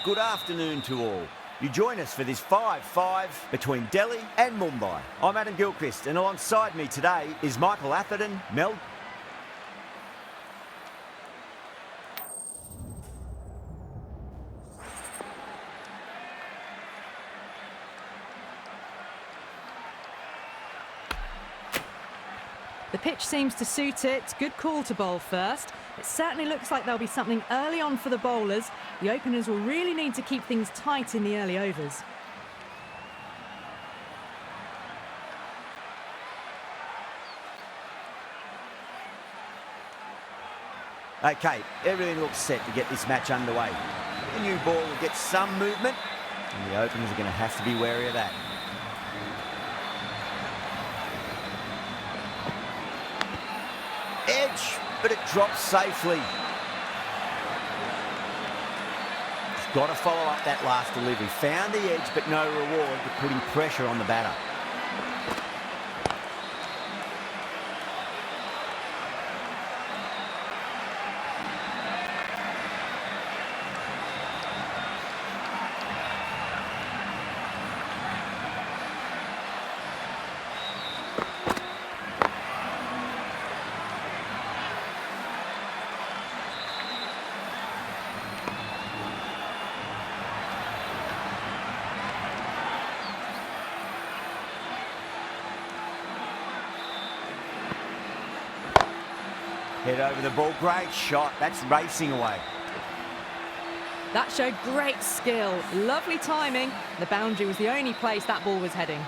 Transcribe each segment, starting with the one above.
good afternoon to all. You join us for this 5-5 between Delhi and Mumbai. I'm Adam Gilchrist, and alongside me today is Michael Atherton, Mel. The pitch seems to suit it. Good call to bowl first. It certainly looks like there'll be something early on for the bowlers. The openers will really need to keep things tight in the early overs. Okay, everything looks set to get this match underway. The new ball will get some movement, and the openers are going to have to be wary of that. Edge, but it drops safely. He's got to follow up that last delivery. Found the edge, but no reward for putting pressure on the batter. Head over the ball, great shot, that's racing away. That showed great skill, lovely timing. The boundary was the only place that ball was heading.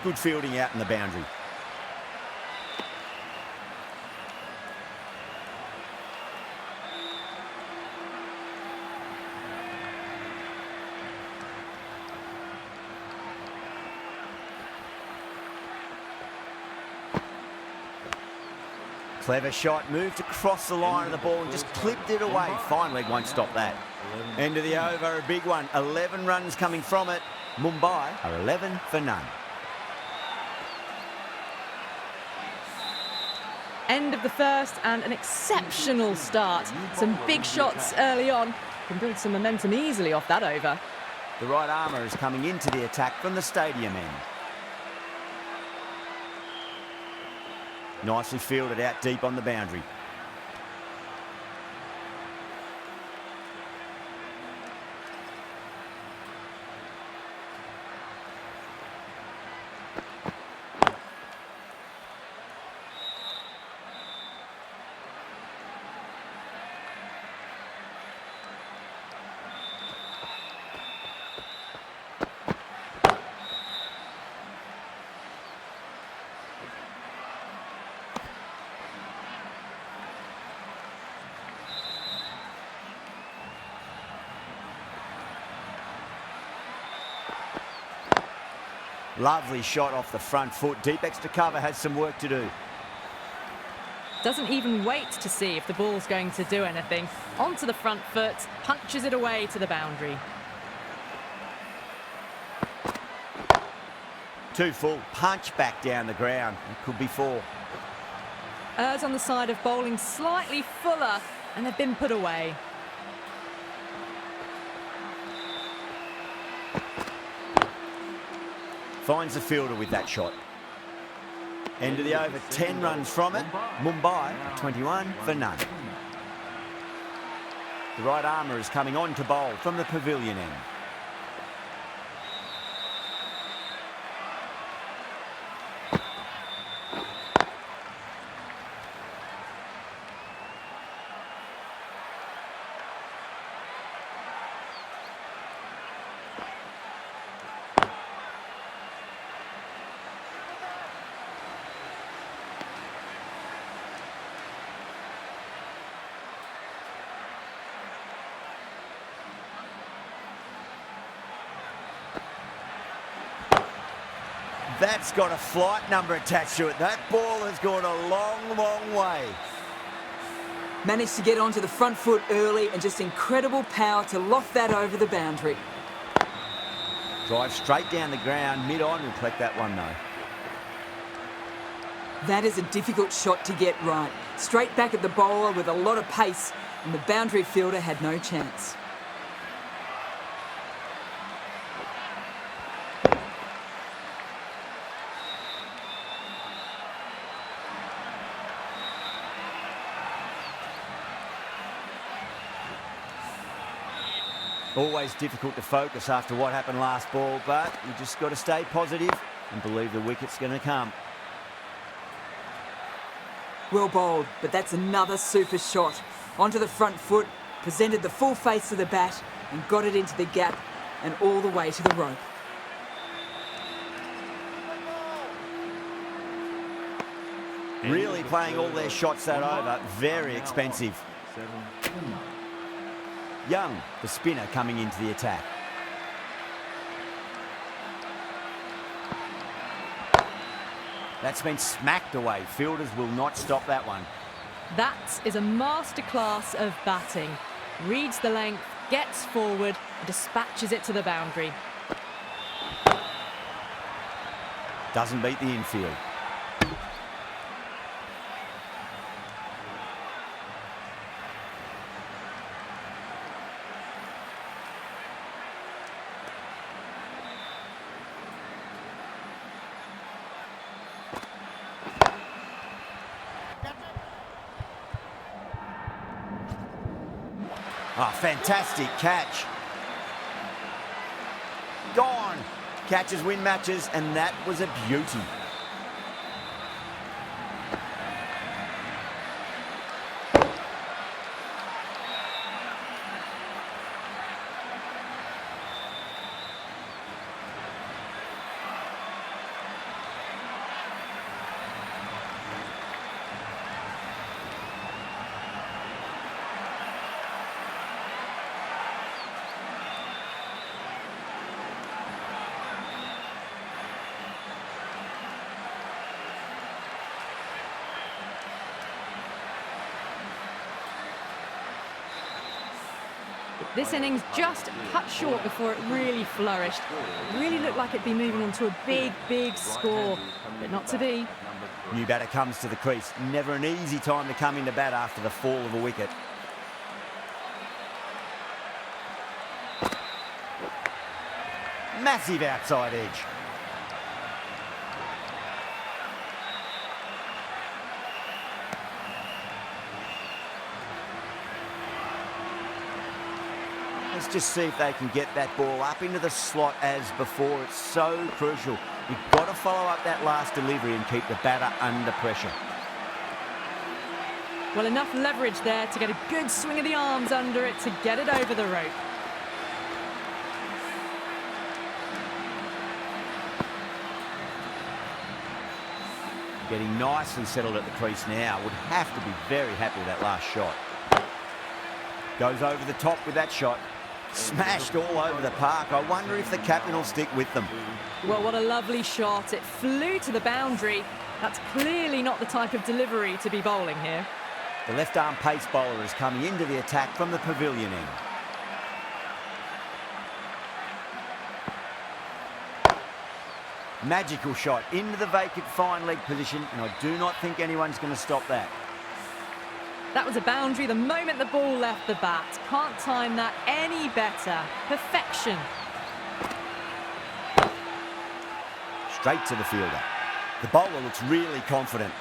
Good fielding out in the boundary. Clever shot, moved across the line of the ball and just clipped it away. Fine leg won't stop that. End of the over, a big one. 11 runs coming from it. Mumbai are 11 for none. End of the first and an exceptional start. Some big shots early on. Can build some momentum easily off that over. The right armour is coming into the attack from the stadium end. Nicely fielded out deep on the boundary. Lovely shot off the front foot. Deep extra cover has some work to do. Doesn't even wait to see if the ball's going to do anything. Onto the front foot, punches it away to the boundary. Too full, punch back down the ground. It could be 4. Errs on the side of bowling slightly fuller, and they've been put away. Finds the fielder with that shot. End of the over, 10 runs from it. Mumbai, 21 for none. The right armour is coming on to bowl from the pavilion end. That's got a flight number attached to it. That ball has gone a long, long way. Managed to get onto the front foot early and just incredible power to loft that over the boundary. Drive straight down the ground, mid-on, will collect that one though. That is a difficult shot to get right. Straight back at the bowler with a lot of pace, and the boundary fielder had no chance. Always difficult to focus after what happened last ball, but you just got to stay positive and believe the wicket's going to come. Well bowled, but that's another super shot. Onto the front foot, presented the full face of the bat and got it into the gap and all the way to the rope. Really playing all their shots that over, very expensive. Young, the spinner, coming into the attack. That's been smacked away. Fielders will not stop that one. That is a masterclass of batting. Reads the length, gets forward, and dispatches it to the boundary. Doesn't beat the infield. Oh, fantastic catch. Gone. Catches win matches, and that was a beauty. This innings just cut short before it really flourished. It really looked like it'd be moving on to a big, big score, but not to be. New batter comes to the crease. Never an easy time to come into bat after the fall of a wicket. Massive outside edge. Let's just see if they can get that ball up into the slot as before. It's so crucial. You've got to follow up that last delivery and keep the batter under pressure. Well, enough leverage there to get a good swing of the arms under it to get it over the rope. Getting nicely settled at the crease now. Would have to be very happy with that last shot. Goes over the top with that shot. Smashed all over the park. I wonder if the captain will stick with them. Well, what a lovely shot. It flew to the boundary. That's clearly not the type of delivery to be bowling here. The left-arm pace bowler is coming into the attack from the pavilion end. Magical shot into the vacant fine leg position, and I do not think anyone's going to stop that. That was a boundary the moment the ball left the bat. Can't time that any better. Perfection. Straight to the fielder. The bowler looks really confident.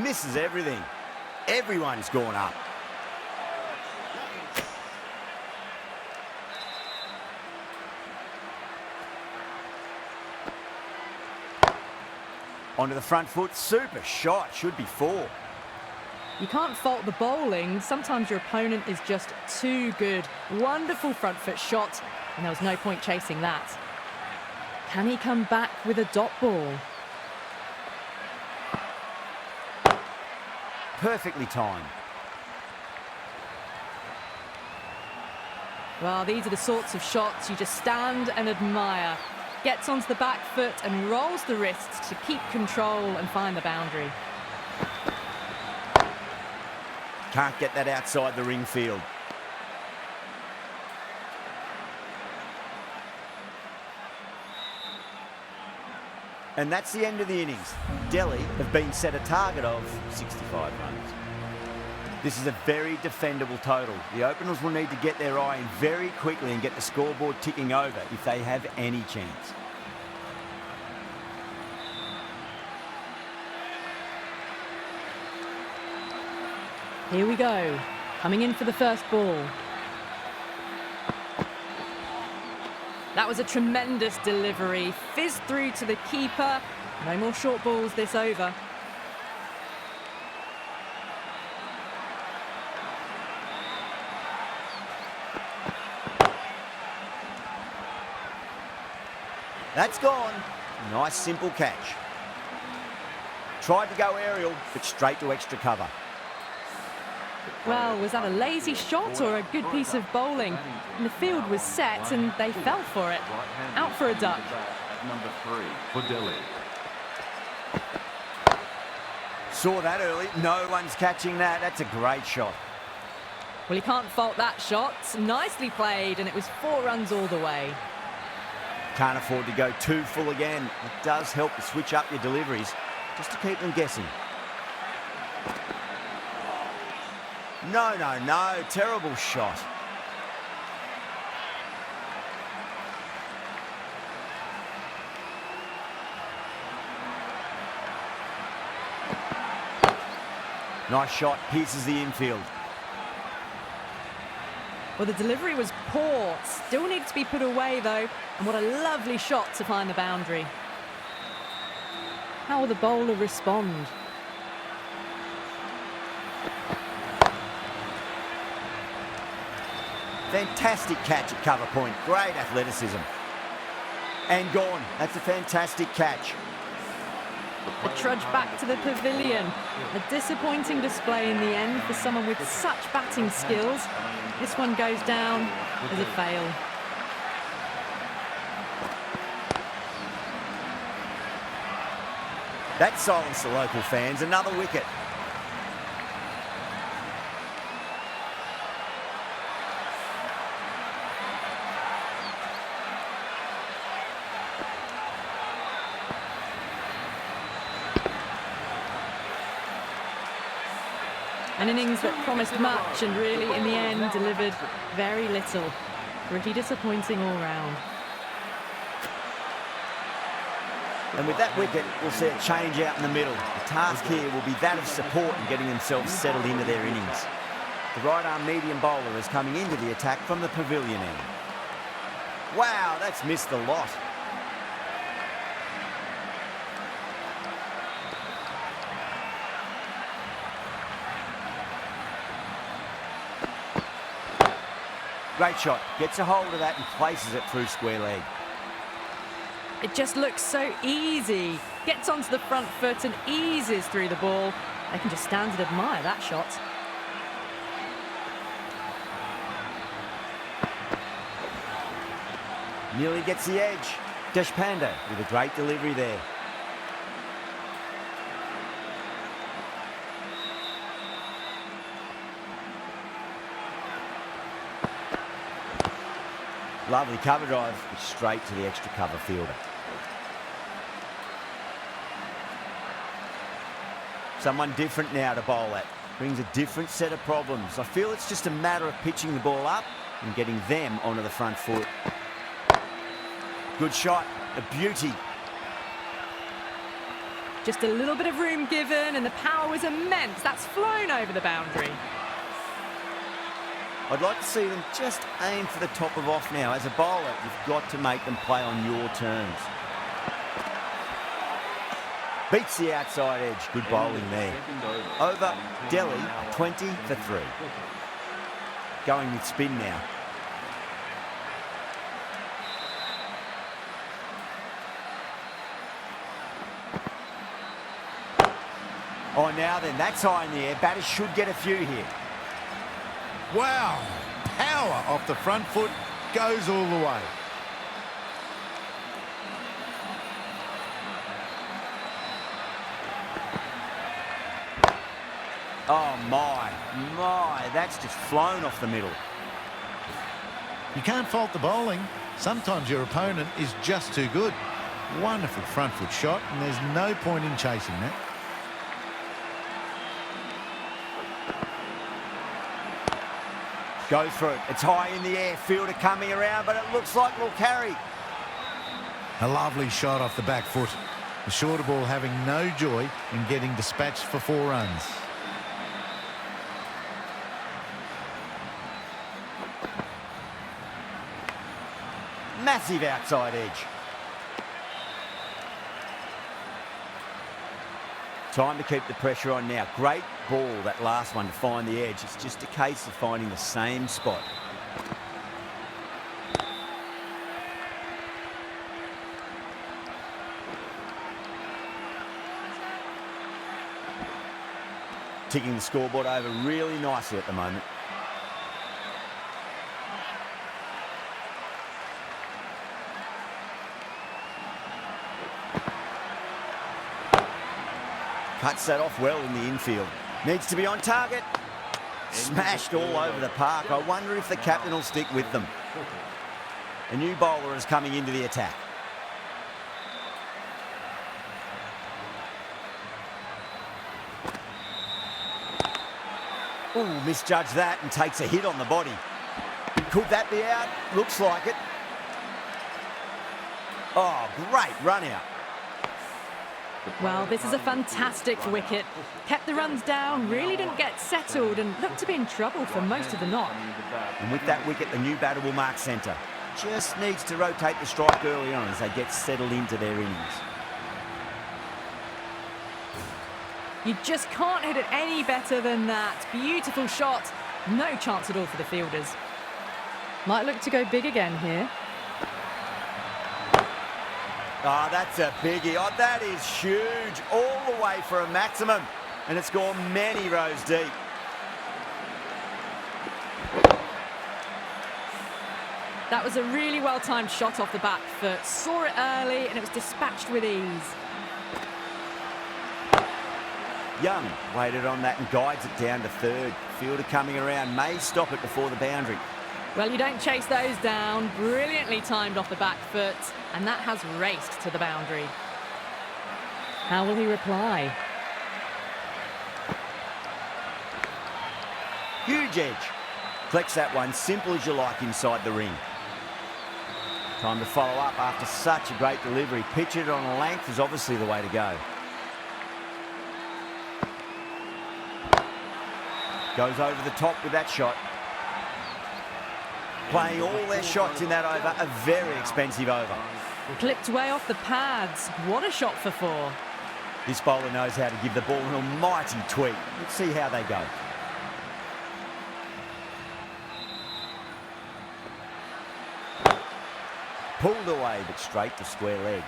Misses everything. Everyone's gone up. Onto the front foot, super shot, should be 4. You can't fault the bowling. Sometimes your opponent is just too good. Wonderful front foot shot, and there was no point chasing that. Can he come back with a dot ball? Perfectly timed. Well, these are the sorts of shots you just stand and admire. Gets onto the back foot and rolls the wrists to keep control and find the boundary. Can't get that outside the ring field. And that's the end of the innings. Delhi have been set a target of 65 runs. This is a very defendable total. The openers will need to get their eye in very quickly and get the scoreboard ticking over if they have any chance. Here we go. Coming in for the first ball. That was a tremendous delivery. Fizzed through to the keeper. No more short balls this over. That's gone. Nice simple catch. Tried to go aerial, but straight to extra cover. Well, was that a lazy shot or a good piece of bowling? And the field was set and they fell for it. Out for a duck. Number 3 for Delhi. Saw that early. No one's catching that. That's a great shot. Well, you can't fault that shot. Nicely played, and it was 4 runs all the way. Can't afford to go too full again. It does help to switch up your deliveries, just to keep them guessing. No, no, no. Terrible shot. Nice shot. Pierces the infield. Well, the delivery was poor. Still needs to be put away, though. And what a lovely shot to find the boundary. How will the bowler respond? Fantastic catch at cover point. Great athleticism. And gone. That's a fantastic catch. The trudge back to the pavilion. A disappointing display in the end for someone with such batting skills. This one goes down as a fail. That silenced the local fans. Another wicket. An innings that promised much and really, in the end, delivered very little. Pretty disappointing all round. And with that wicket, we'll see a change out in the middle. The task here will be that of support and getting themselves settled into their innings. The right-arm medium bowler is coming into the attack from the pavilion end. Wow, that's missed the lot. Great shot. Gets a hold of that and places it through square leg. It just looks so easy. Gets onto the front foot and eases through the ball. They can just stand and admire that shot. Nearly gets the edge. Deshpande with a great delivery there. Lovely cover drive, straight to the extra cover fielder. Someone different now to bowl at. Brings a different set of problems. I feel it's just a matter of pitching the ball up and getting them onto the front foot. Good shot, a beauty. Just a little bit of room given and the power was immense. That's flown over the boundary. I'd like to see them just aim for the top of off now. As a bowler, you've got to make them play on your terms. Beats the outside edge. Good bowling there. Over Delhi, 20 for 3. Going with spin now. Oh, now then, that's high in the air. Batters should get a few here. Wow, power off the front foot, goes all the way. Oh my, that's just flown off the middle. You can't fault the bowling. Sometimes your opponent is just too good. Wonderful front foot shot, and there's no point in chasing that. Goes for it. It's high in the air. Fielder coming around, but it looks like we'll carry. A lovely shot off the back foot. The shorter ball having no joy in getting dispatched for 4 runs. Massive outside edge. Time to keep the pressure on now. Great ball, that last one, to find the edge. It's just a case of finding the same spot. Ticking the scoreboard over really nicely at the moment. Cuts that off well in the infield. Needs to be on target. Smashed all over the park. I wonder if the captain will stick with them. A new bowler is coming into the attack. Ooh, misjudged that and takes a hit on the body. Could that be out? Looks like it. Oh, great run out. Well, this is a fantastic wicket. Kept the runs down, really didn't get settled and looked to be in trouble for most of the knock. And with that wicket, the new batter will mark centre. Just needs to rotate the strike early on as they get settled into their innings. You just can't hit it any better than that. Beautiful shot. No chance at all for the fielders. Might look to go big again here. Oh, that's a biggie. Oh, that is huge. All the way for a maximum. And it's gone many rows deep. That was a really well-timed shot off the back foot. Saw it early and it was dispatched with ease. Young waited on that and guides it down to third. Fielder coming around may stop it before the boundary. Well, you don't chase those down. Brilliantly timed off the back foot, and that has raced to the boundary. How will he reply? Huge edge. Flex that one, simple as you like inside the ring. Time to follow up after such a great delivery. Pitch it on a length is obviously the way to go. Goes over the top with that shot. Playing all their shots in that over, a very expensive over. Clipped way off the pads. What a shot for 4. This bowler knows how to give the ball an almighty tweak. Let's see how they go. Pulled away, but straight to square leg.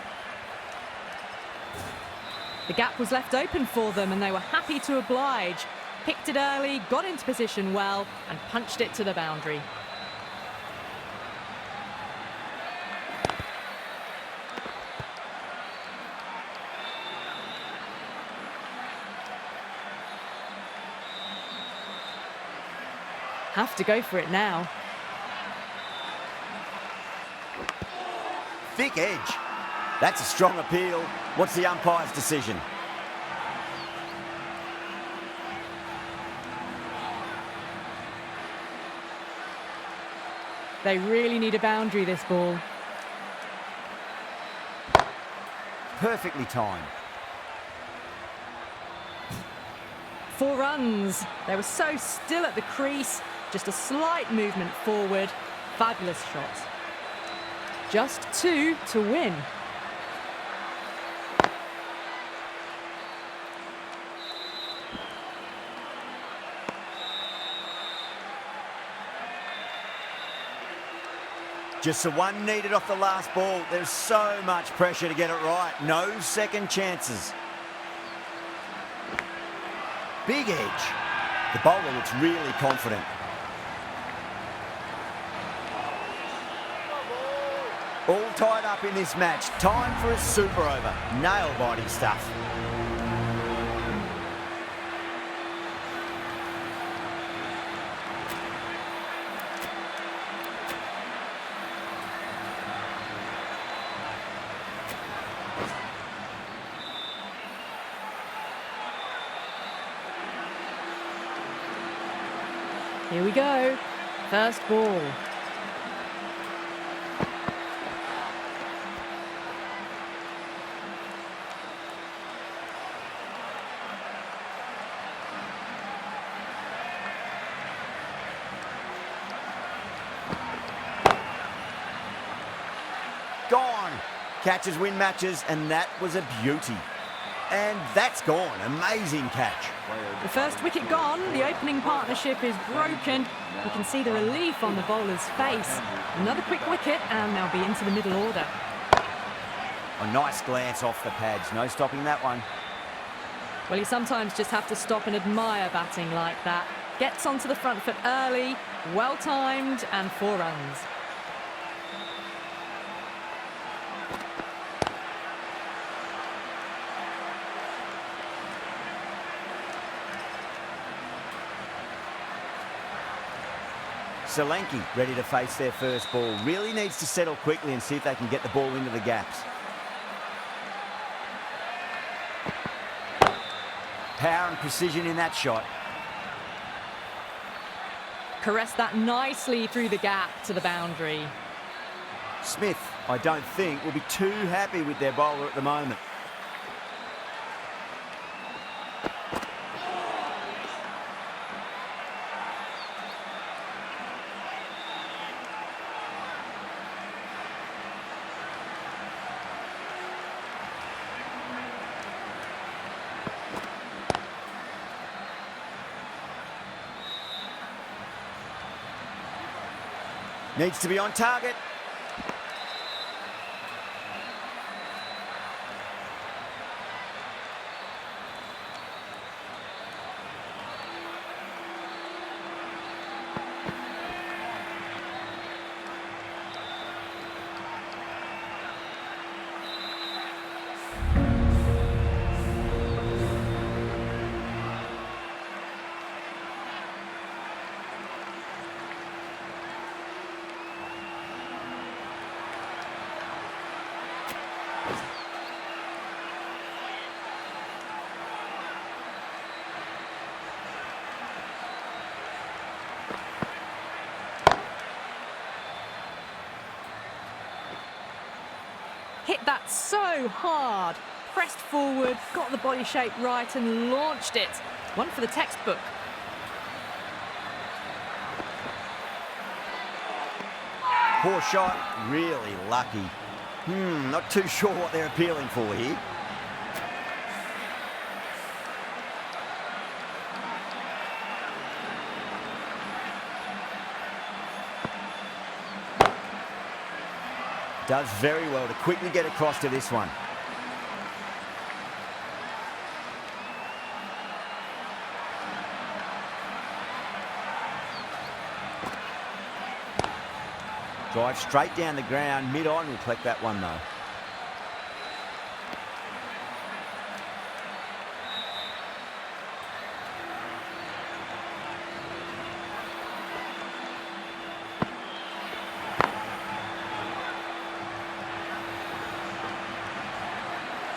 The gap was left open for them and they were happy to oblige. Picked it early, got into position well and punched it to the boundary. Have to go for it now. Thick edge. That's a strong appeal. What's the umpire's decision? They really need a boundary, this ball. Perfectly timed. 4 runs. They were so still at the crease. Just a slight movement forward. Fabulous shot. Just 2 to win. Just the one needed off the last ball. There's so much pressure to get it right. No second chances. Big edge. The bowler looks really confident. All tied up in this match. Time for a super over. Nail-biting stuff. Here we go. First ball. Gone. Catches win matches, and that was a beauty. And that's gone. Amazing catch. The first wicket gone, the opening partnership is broken. You can see the relief on the bowler's face. Another quick wicket and they'll be into the middle order. A nice glance off the pads. No stopping that one. Well, you sometimes just have to stop and admire batting like that. Gets onto the front foot early, well timed, and 4 runs. Solanke ready to face their first ball. Really needs to settle quickly and see if they can get the ball into the gaps. Power and precision in that shot. Caressed that nicely through the gap to the boundary. Smith, I don't think, will be too happy with their bowler at the moment. Needs to be on target. Hit that so hard. Pressed forward, got the body shape right and launched it. One for the textbook. Poor shot, really lucky. Not too sure what they're appealing for here. Does very well to quickly get across to this one. Drive straight down the ground, mid-on, will collect that one though.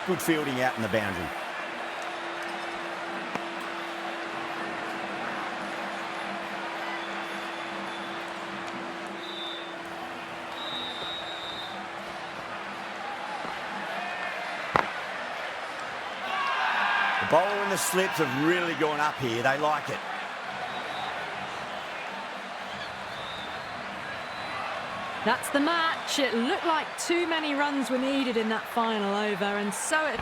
Good fielding out in the boundary. The bowler and the slips have really gone up here. They like it. That's the match. It looked like too many runs were needed in that final over, and so it